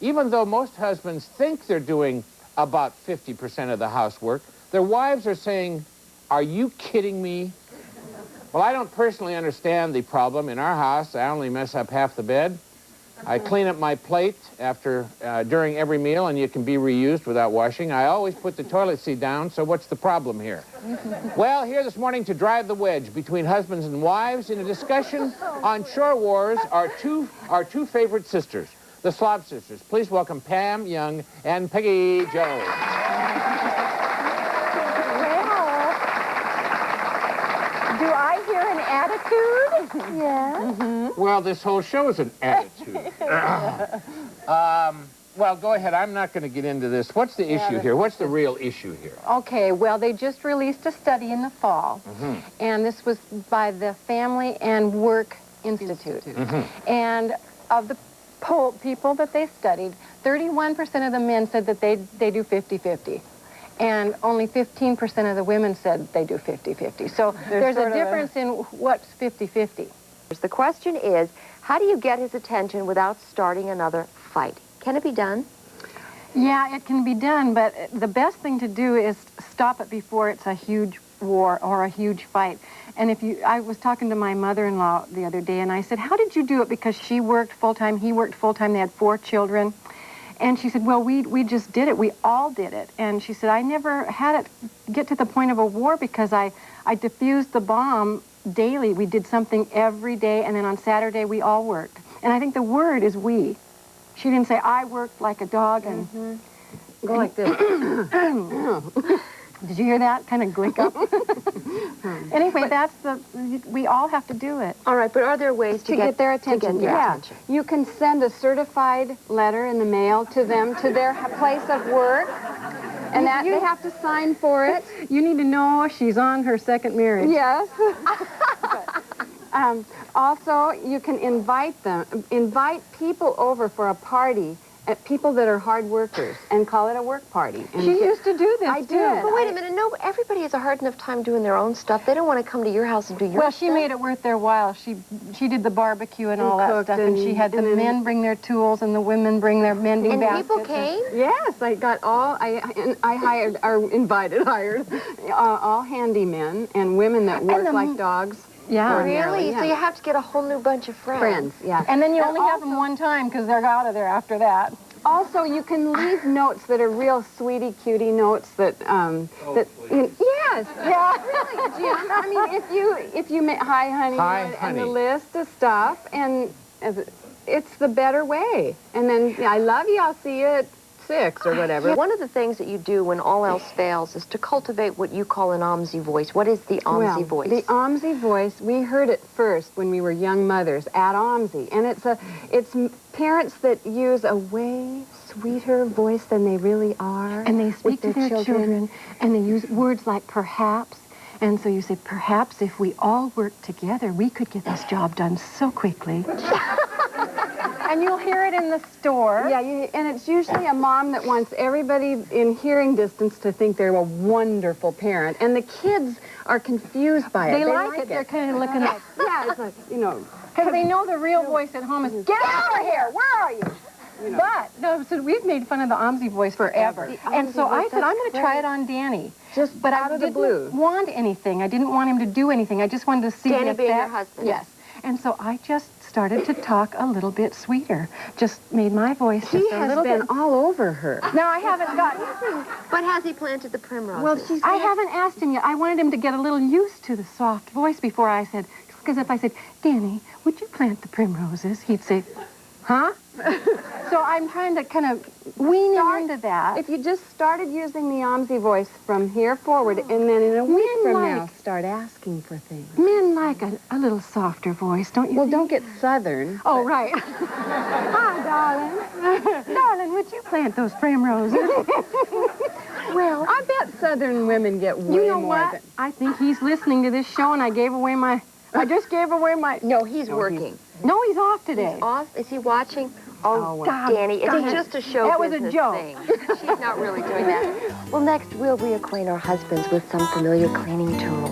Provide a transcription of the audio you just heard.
even though most husbands think they're doing about 50% of the housework, their wives are saying, "Are you kidding me?" Well, I don't personally understand the problem. In our house, I only mess up half the bed. I clean up my plate during every meal, and it can be reused without washing. I always put the toilet seat down, so what's the problem here? Well, here this morning to drive the wedge between husbands and wives in a discussion on chore wars are our two favorite sisters, the Slav sisters. Please welcome Pam Young and Peggy Joe. Do I hear an attitude? Yes. Well, this whole show is an attitude. Well, go ahead. I'm not going to get into this. What's the issue here? What's the real issue here? Okay, well, they just released a study in the fall, and this was by the Family and Work Institute. And of the people that they studied, 31% of the men said that they do 50-50. And only 15% of the women said they do 50-50. So there's a difference in what's 50-50. The question is, how do you get his attention without starting another fight? Can it be done? Yeah, it can be done, but the best thing to do is stop it before it's a huge war or a huge fight. And I was talking to my mother-in-law the other day, and I said, "How did you do it?" Because she worked full-time, he worked full-time, they had 4 children. And she said, "Well, we just did it. We all did it." And she said, "I never had it get to the point of a war because I diffused the bomb daily. We did something every day, and then on Saturday we all worked." And I think the word is we. She didn't say, "I worked like a dog," and Go like this. Did you hear that? Kind of glick up. Anyway, we all have to do it. All right, but are there ways to get their attention? attention? You can send a certified letter in the mail to them, to their place of work, and that they have to sign for it. You need to know she's on her second marriage. Yes. Also, you can invite people over for a party, people that are hard workers, and call it a work party. And She used to do this, I too. did. But wait a minute, no, everybody has a hard enough time doing their own stuff. They don't want to come to your house and do your Well, stuff. she made it worth their while. She did the barbecue and all that cooked stuff, and she had the men bring their tools and the women bring their mending And baskets. people came? Yes, I got all, I hired all handymen and women that work like dogs. Yeah. Really? Yeah. So you have to get a whole new bunch of friends. Friends, yeah. And then you only have them one time because they're out of there after that. Also, you can leave notes that are real sweetie cutie notes that yes, yeah, really, Jim. I mean, if you make hi honey, and the list of stuff, and it's the better way. And then I love you. I'll see you at 6 or whatever. One of the things that you do when all else fails is to cultivate what you call an OMSI voice. What is the OMSI voice? The OMSI voice, we heard it first when we were young mothers at OMSI, and it's parents that use a way sweeter voice than they really are. And they speak to their children, and they use words like perhaps. And so you say, perhaps if we all work together, we could get this job done so quickly. And you'll hear it in the store. Yeah, and it's usually a mom that wants everybody in hearing distance to think they're a wonderful parent. And the kids are confused by it. They like it. They're kind of looking like, yeah, it's like, because they know the real voice at home is, get out of here, where are you? But, no, so we've made fun of the OMSI voice forever. And so I said, I'm going to try it on Danny. But out of the blue. I didn't want anything. I didn't want him to do anything. I just wanted to see Danny if being your husband. Yes. And so I just started to talk a little bit sweeter. Just made my voice just a little bit. He has been all over her. No, I haven't gotten... But has he planted the primroses? Well, I haven't asked him yet. I wanted him to get a little used to the soft voice before I said... Because if I said, Danny, would you plant the primroses? He'd say, huh? So I'm trying to kind of wean him into that. If you just started using the OMSI voice from here forward, and then in a week from now, start asking for things. Men like a little softer voice, don't you think? Don't get Southern. Oh, right. Hi, darling. Darling, would you plant those primroses? Well, I bet Southern women get way more. You know what? I think he's listening to this show, and I just gave away my... No, he's working. No, he's off today. He's off? Is he watching? Oh, God, Danny, it's just a show That was a business joke. thing. She's not really doing that. Well, next, we'll reacquaint our husbands with some familiar cleaning tools.